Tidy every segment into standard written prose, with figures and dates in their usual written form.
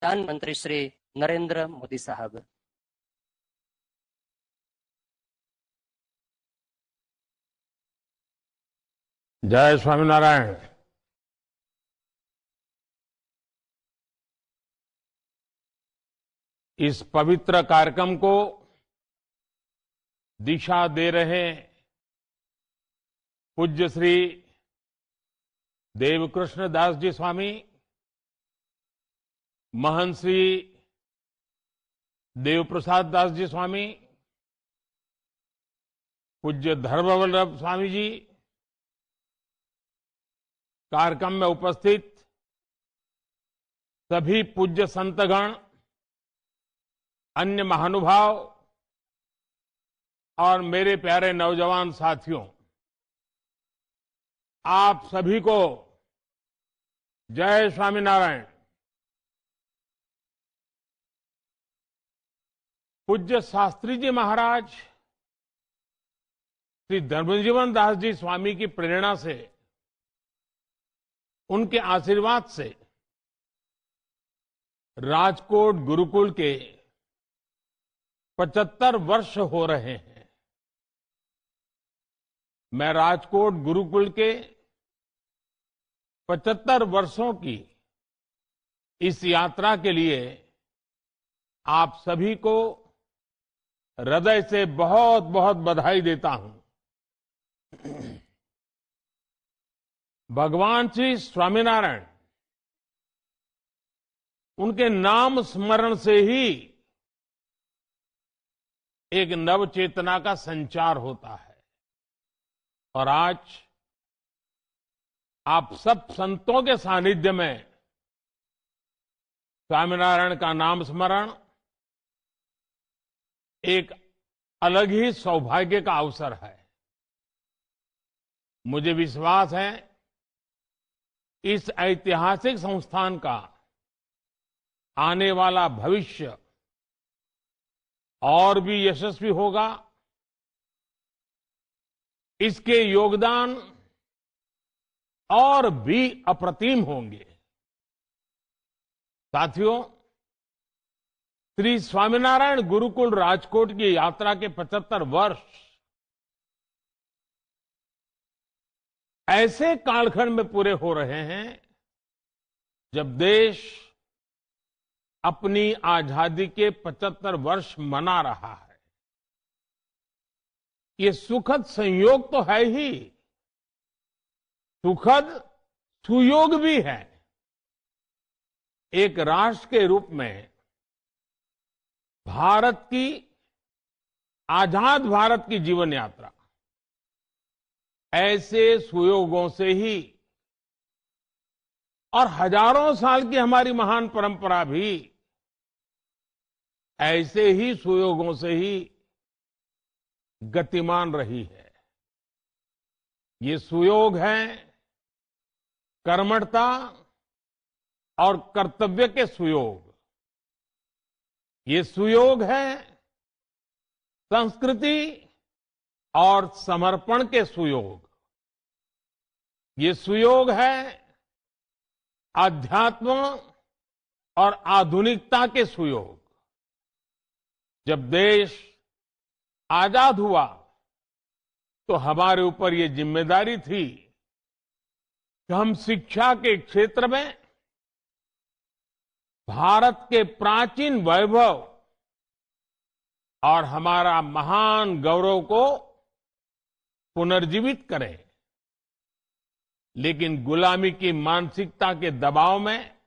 प्रधानमंत्री श्री नरेंद्र मोदी साहब। जय स्वामीनारायण। इस पवित्र कार्यक्रम को दिशा दे रहे पूज्य श्री देवकृष्ण दास जी स्वामी, महंत श्री देवप्रसाद दास जी स्वामी, पूज्य धर्मवल्लभ स्वामी जी, कार्यक्रम में उपस्थित सभी पूज्य संतगण, अन्य महानुभाव और मेरे प्यारे नौजवान साथियों, आप सभी को जय स्वामीनारायण। पूज्य शास्त्री जी महाराज श्री धर्मजीवन दास जी स्वामी की प्रेरणा से, उनके आशीर्वाद से राजकोट गुरुकुल के 75 वर्ष हो रहे हैं। मैं राजकोट गुरुकुल के 75 वर्षों की इस यात्रा के लिए आप सभी को हृदय से बहुत बहुत बधाई देता हूं। भगवान श्री स्वामीनारायण, उनके नाम स्मरण से ही एक नव चेतना का संचार होता है। और आज आप सब संतों के सानिध्य में स्वामीनारायण का नाम स्मरण एक अलग ही सौभाग्य का अवसर है। मुझे विश्वास है इस ऐतिहासिक संस्थान का आने वाला भविष्य और भी यशस्वी होगा। इसके योगदान और भी अप्रतिम होंगे। साथियों, श्री स्वामीनारायण गुरुकुल राजकोट की यात्रा के 75 वर्ष ऐसे कालखंड में पूरे हो रहे हैं जब देश अपनी आजादी के 75 वर्ष मना रहा है। ये सुखद संयोग तो है ही, सुखद सुयोग भी है। एक राष्ट्र के रूप में भारत की, आजाद भारत की जीवन यात्रा ऐसे सुयोगों से ही, और हजारों साल की हमारी महान परंपरा भी ऐसे ही सुयोगों से ही गतिमान रही है। ये सुयोग है कर्मठता और कर्तव्य के सुयोग। ये सुयोग है संस्कृति और समर्पण के सुयोग। ये सुयोग है आध्यात्म और आधुनिकता के सुयोग। जब देश आजाद हुआ तो हमारे ऊपर ये जिम्मेदारी थी कि हम शिक्षा के क्षेत्र में भारत के प्राचीन वैभव और हमारा महान गौरव को पुनर्जीवित करें। लेकिन गुलामी की मानसिकता के दबाव में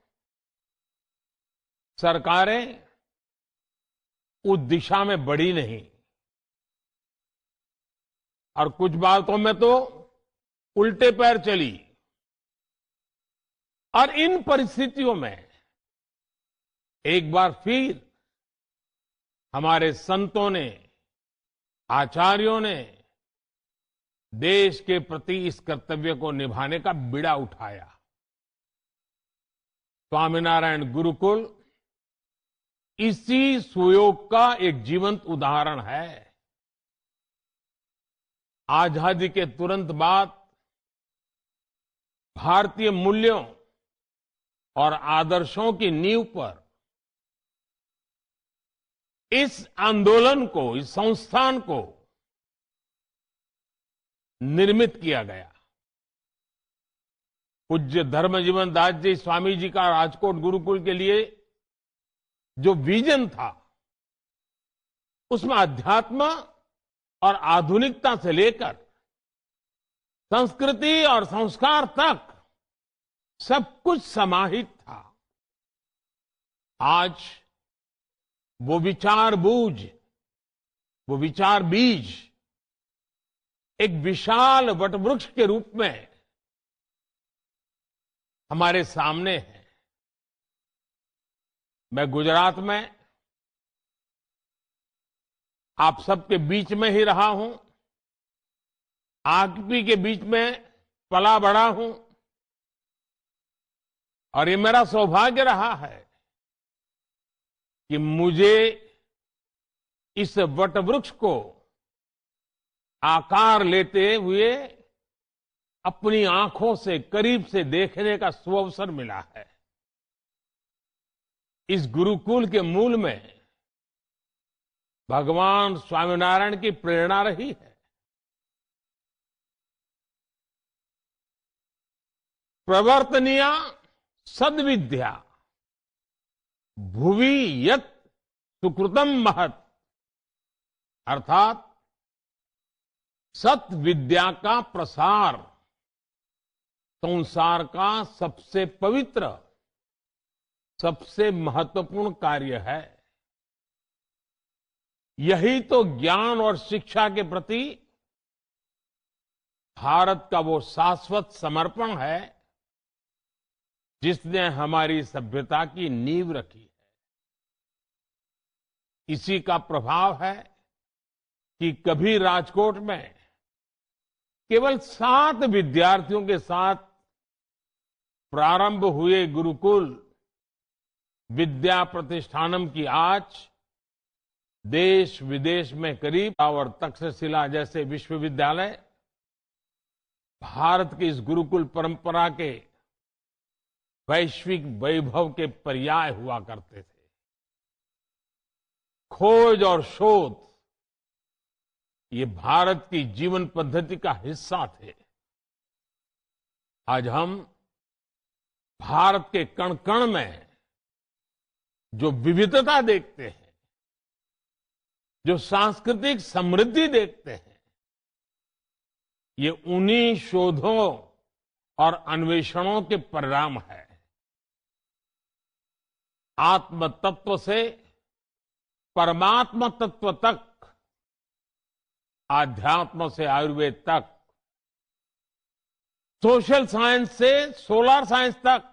सरकारें उस दिशा में बढ़ी नहीं, और कुछ बातों में तो उल्टे पैर चली। और इन परिस्थितियों में एक बार फिर हमारे संतों ने, आचार्यों ने देश के प्रति इस कर्तव्य को निभाने का बीड़ा उठाया। स्वामीनारायण गुरुकुल इसी सुयोग का एक जीवंत उदाहरण है। आजादी के तुरंत बाद भारतीय मूल्यों और आदर्शों की नींव पर इस आंदोलन को, इस संस्थान को निर्मित किया गया। पूज्य धर्मजीवन दास जी स्वामी जी का राजकोट गुरुकुल के लिए जो विजन था, उसमें अध्यात्म और आधुनिकता से लेकर संस्कृति और संस्कार तक सब कुछ समाहित था। आज वो विचार बूझ, वो विचार बीज एक विशाल वटवृक्ष के रूप में हमारे सामने है। मैं गुजरात में आप सबके बीच में ही रहा हूं, आपी के बीच में पला बढ़ा हूं, और ये मेरा सौभाग्य रहा है कि मुझे इस वटवृक्ष को आकार लेते हुए अपनी आंखों से करीब से देखने का सुअवसर मिला है। इस गुरुकुल के मूल में भगवान स्वामीनारायण की प्रेरणा रही है। प्रवर्तनीया सद्विद्या भुवि यत् सुकृतम महत्, अर्थात सत विद्या का प्रसार संसार का सबसे पवित्र, सबसे महत्वपूर्ण कार्य है। यही तो ज्ञान और शिक्षा के प्रति भारत का वो शाश्वत समर्पण है जिसने हमारी सभ्यता की नींव रखी है। इसी का प्रभाव है कि कभी राजकोट में केवल 7 विद्यार्थियों के साथ प्रारंभ हुए गुरुकुल विद्या प्रतिष्ठानम की आज देश विदेश में करीब और तक्षशिला जैसे विश्वविद्यालय भारत की इस गुरुकुल परंपरा के वैश्विक वैभव के पर्याय हुआ करते थे। खोज और शोध ये भारत की जीवन पद्धति का हिस्सा थे। आज हम भारत के कण कण में जो विविधता देखते हैं, जो सांस्कृतिक समृद्धि देखते हैं, ये उन्हीं शोधों और अन्वेषणों के परिणाम है। आत्म तत्व से परमात्मा तत्व तक, आध्यात्म से आयुर्वेद तक, सोशल साइंस से सोलर साइंस तक,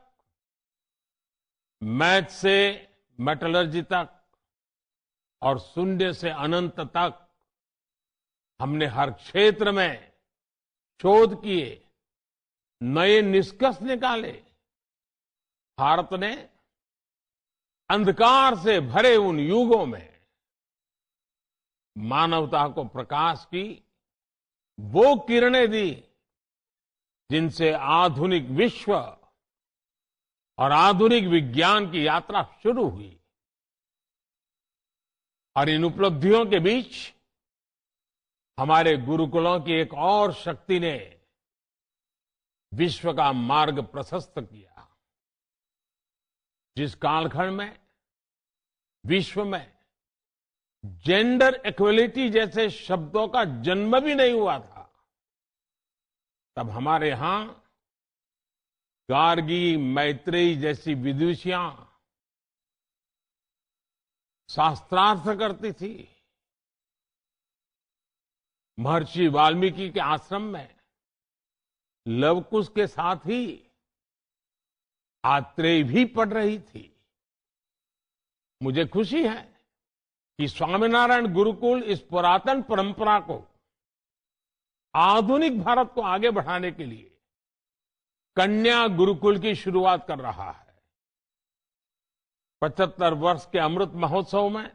मैथ से मेटलर्जी तक और शून्य से अनंत तक हमने हर क्षेत्र में शोध किए, नए निष्कर्ष निकाले। भारत ने अंधकार से भरे उन युगों में मानवता को प्रकाश की वो किरणें दी जिनसे आधुनिक विश्व और आधुनिक विज्ञान की यात्रा शुरू हुई। और इन उपलब्धियों के बीच हमारे गुरुकुलों की एक और शक्ति ने विश्व का मार्ग प्रशस्त किया। जिस कालखंड में विश्व में जेंडर इक्वलिटी जैसे शब्दों का जन्म भी नहीं हुआ था, तब हमारे यहां गार्गी, मैत्रेयी जैसी विदुषियां शास्त्रार्थ करती थी। महर्षि वाल्मीकि के आश्रम में लवकुश के साथ ही आत्रेय भी पढ़ रही थी। मुझे खुशी है कि स्वामीनारायण गुरुकुल इस पुरातन परंपरा को आधुनिक भारत को आगे बढ़ाने के लिए कन्या गुरुकुल की शुरुआत कर रहा है। 75 वर्ष के अमृत महोत्सव में,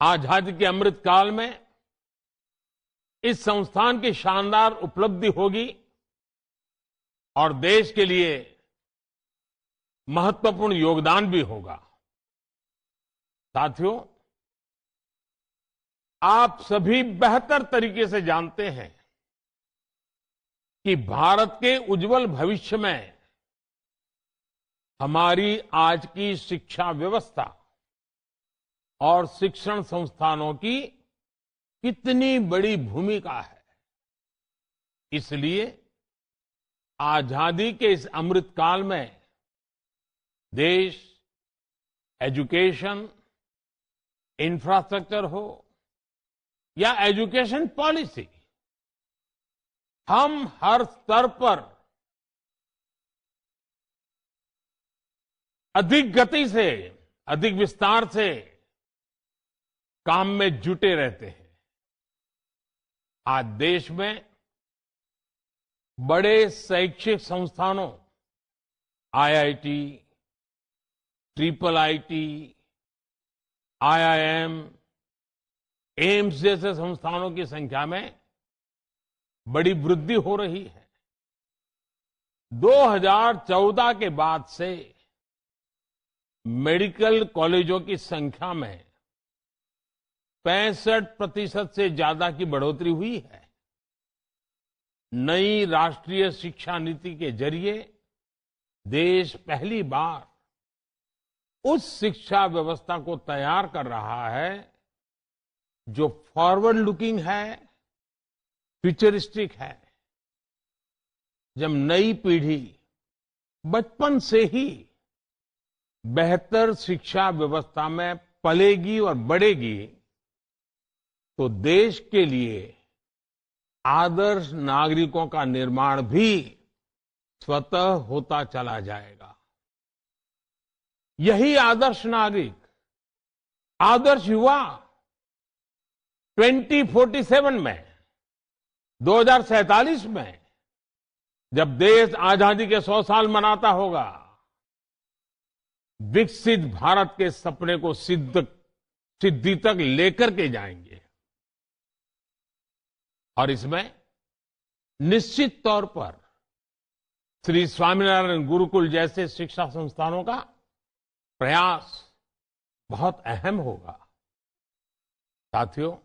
आजादी के अमृत काल में इस संस्थान की शानदार उपलब्धि होगी और देश के लिए महत्वपूर्ण योगदान भी होगा। साथियों, आप सभी बेहतर तरीके से जानते हैं कि भारत के उज्जवल भविष्य में हमारी आज की शिक्षा व्यवस्था और शिक्षण संस्थानों की कितनी बड़ी भूमिका है। इसलिए आजादी के इस अमृत काल में देश एजुकेशन, इंफ्रास्ट्रक्चर हो या एजुकेशन पॉलिसी, हम हर स्तर पर अधिक गति से, अधिक विस्तार से काम में जुटे रहते हैं। आज देश में बड़े शैक्षिक संस्थानों, IIT, triple IT, IIM, AIIMS जैसे संस्थानों की संख्या में बड़ी वृद्धि हो रही है। 2014 के बाद से मेडिकल कॉलेजों की संख्या में 65% से ज्यादा की बढ़ोतरी हुई है। नई राष्ट्रीय शिक्षा नीति के जरिए देश पहली बार उस शिक्षा व्यवस्था को तैयार कर रहा है जो फॉरवर्ड लुकिंग है, फ्यूचरिस्टिक है। जब नई पीढ़ी बचपन से ही बेहतर शिक्षा व्यवस्था में पलेगी और बढ़ेगी तो देश के लिए आदर्श नागरिकों का निर्माण भी स्वतः होता चला जाएगा। यही आदर्श नागरिक, आदर्श युवा 2047 में, 2047 में, जब देश आजादी के 100 साल मनाता होगा, विकसित भारत के सपने को सिद्धि तक लेकर के जाएंगे। और इसमें निश्चित तौर पर श्री स्वामीनारायण गुरुकुल जैसे शिक्षा संस्थानों का प्रयास बहुत अहम होगा। साथियों,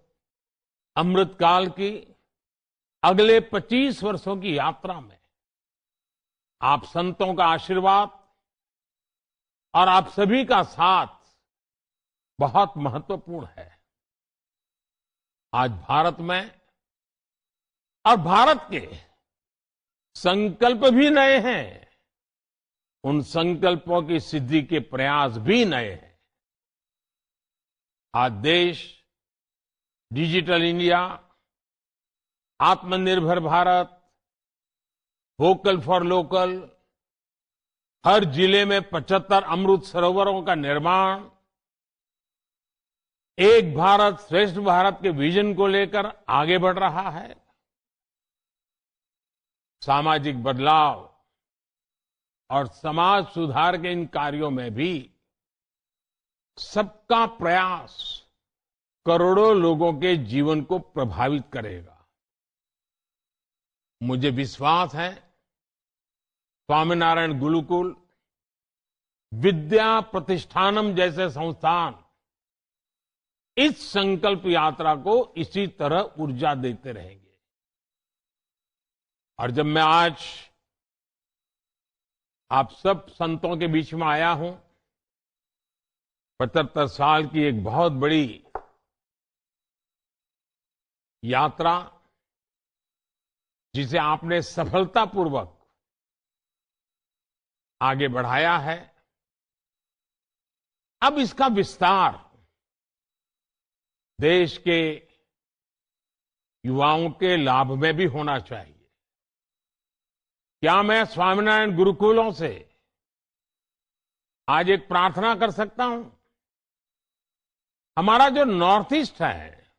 अमृतकाल की अगले 25 वर्षों की यात्रा में आप संतों का आशीर्वाद और आप सभी का साथ बहुत महत्वपूर्ण है। आज भारत में और भारत के संकल्प भी नए हैं, उन संकल्पों की सिद्धि के प्रयास भी नए हैं। आज देश डिजिटल इंडिया, आत्मनिर्भर भारत, वोकल फॉर लोकल, हर जिले में 75 अमृत सरोवरों का निर्माण, एक भारत श्रेष्ठ भारत के विजन को लेकर आगे बढ़ रहा है। सामाजिक बदलाव और समाज सुधार के इन कार्यों में भी सबका प्रयास करोड़ों लोगों के जीवन को प्रभावित करेगा। मुझे विश्वास है स्वामीनारायण गुरुकुल, विद्या प्रतिष्ठानम जैसे संस्थान इस संकल्प यात्रा को इसी तरह ऊर्जा देते रहेंगे। और जब मैं आज आप सब संतों के बीच में आया हूं, 75 साल की एक बहुत बड़ी यात्रा जिसे आपने सफलतापूर्वक आगे बढ़ाया है, अब इसका विस्तार देश के युवाओं के लाभ में भी होना चाहिए। क्या मैं स्वामीनारायण गुरुकुलों से आज एक प्रार्थना कर सकता हूं? हमारा जो नॉर्थ ईस्ट है,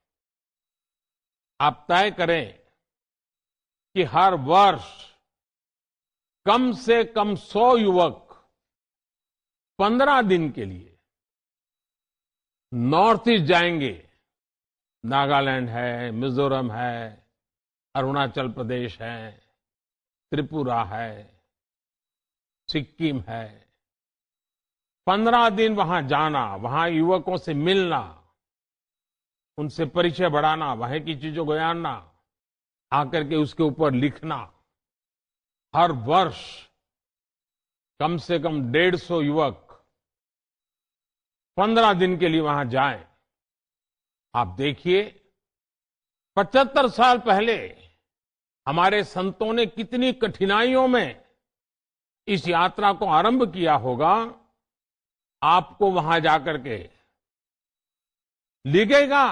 आप तय करें कि हर वर्ष कम से कम 100 युवक 15 दिन के लिए नॉर्थ ईस्ट जाएंगे। नागालैंड है, मिजोरम है, अरुणाचल प्रदेश है, त्रिपुरा है, सिक्किम है, 15 दिन वहां जाना, वहां युवकों से मिलना, उनसे परिचय बढ़ाना, वहां की चीजों को जानना, आकर के उसके ऊपर लिखना। हर वर्ष कम से कम 150 युवक 15 दिन के लिए वहां जाएं। आप देखिए, 75 साल पहले हमारे संतों ने कितनी कठिनाइयों में इस यात्रा को आरंभ किया होगा, आपको वहां जाकर के लिखेगा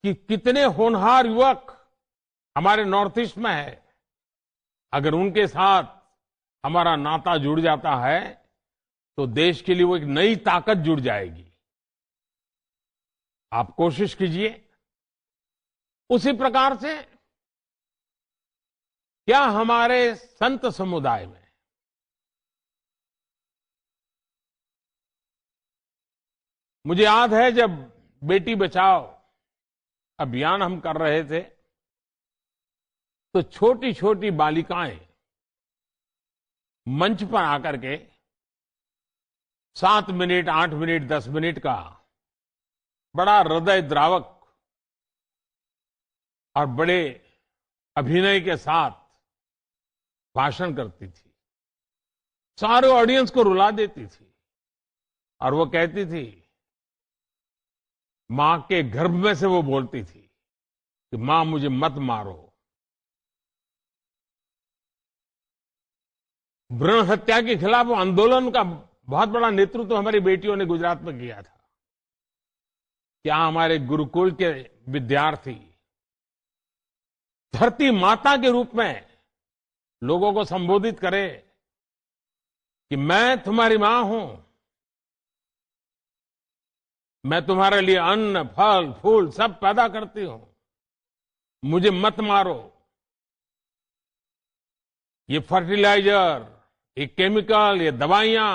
कि कितने होनहार युवक हमारे नॉर्थ ईस्ट में है। अगर उनके साथ हमारा नाता जुड़ जाता है तो देश के लिए वो एक नई ताकत जुड़ जाएगी। आप कोशिश कीजिए उसी प्रकार से। क्या हमारे संत समुदाय में मुझे याद है जब बेटी बचाओ अभियान हम कर रहे थे तो छोटी छोटी बालिकाएं मंच पर आकर के 7 मिनट, 8 मिनट, 10 मिनट का बड़ा हृदय द्रावक और बड़े अभिनय के साथ भाषण करती थी, सारे ऑडियंस को रुला देती थी और वो कहती थी, मां के गर्भ में से वो बोलती थी कि मां मुझे मत मारो। भ्रूण हत्या के खिलाफ वो आंदोलन का बहुत बड़ा नेतृत्व हमारी बेटियों ने गुजरात में किया था। क्या हमारे गुरुकुल के विद्यार्थी धरती माता के रूप में लोगों को संबोधित करें कि मैं तुम्हारी मां हूं, मैं तुम्हारे लिए अन्न, फल, फूल सब पैदा करती हूं, मुझे मत मारो। ये फर्टिलाइजर, ये केमिकल, ये दवाइयां,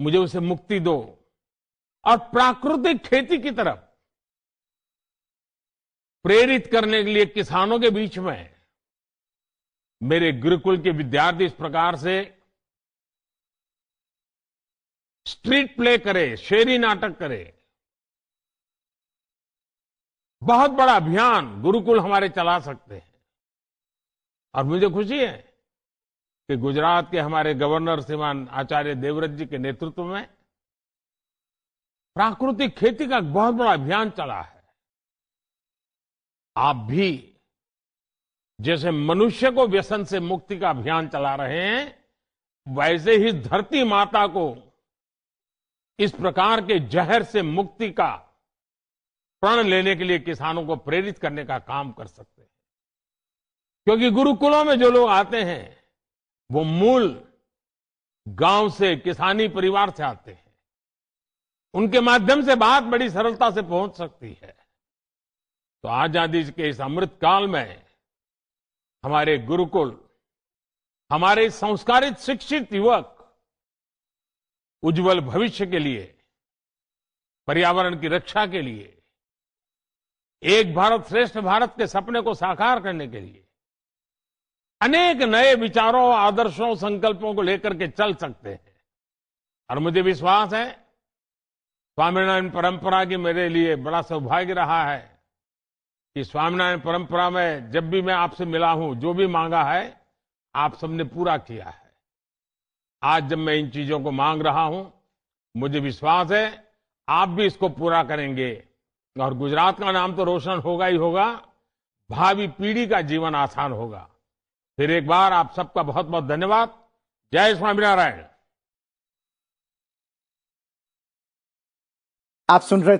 मुझे उसे मुक्ति दो। और प्राकृतिक खेती की तरफ प्रेरित करने के लिए किसानों के बीच में मेरे गुरुकुल के विद्यार्थी इस प्रकार से स्ट्रीट प्ले करे, शेरी नाटक करे। बहुत बड़ा अभियान गुरुकुल हमारे चला सकते हैं। और मुझे खुशी है कि गुजरात के हमारे गवर्नर श्रीमान आचार्य देवव्रत जी के नेतृत्व में प्राकृतिक खेती का बहुत बड़ा अभियान चला है। आप भी जैसे मनुष्य को व्यसन से मुक्ति का अभियान चला रहे हैं, वैसे ही धरती माता को इस प्रकार के जहर से मुक्ति का प्रण लेने के लिए किसानों को प्रेरित करने का काम कर सकते हैं। क्योंकि गुरुकुलों में जो लोग आते हैं वो मूल गांव से, किसानी परिवार से आते हैं। उनके माध्यम से बात बड़ी सरलता से पहुंच सकती है। तो आजादी के इस अमृत काल में हमारे गुरुकुल, हमारे संस्कारित शिक्षित युवक उज्जवल भविष्य के लिए, पर्यावरण की रक्षा के लिए, एक भारत श्रेष्ठ भारत के सपने को साकार करने के लिए अनेक नए विचारों, आदर्शों, संकल्पों को लेकर के चल सकते हैं। और मुझे विश्वास है स्वामीनारायण परंपरा की मेरे लिए बड़ा सौभाग्य रहा है कि स्वामीनारायण परंपरा में जब भी मैं आपसे मिला हूं, जो भी मांगा है आप सबने पूरा किया है। आज जब मैं इन चीजों को मांग रहा हूं, मुझे विश्वास है आप भी इसको पूरा करेंगे और गुजरात का नाम तो रोशन होगा ही होगा, भावी पीढ़ी का जीवन आसान होगा। फिर एक बार आप सबका बहुत बहुत धन्यवाद। जय स्वामीनारायण। आप सुन रहे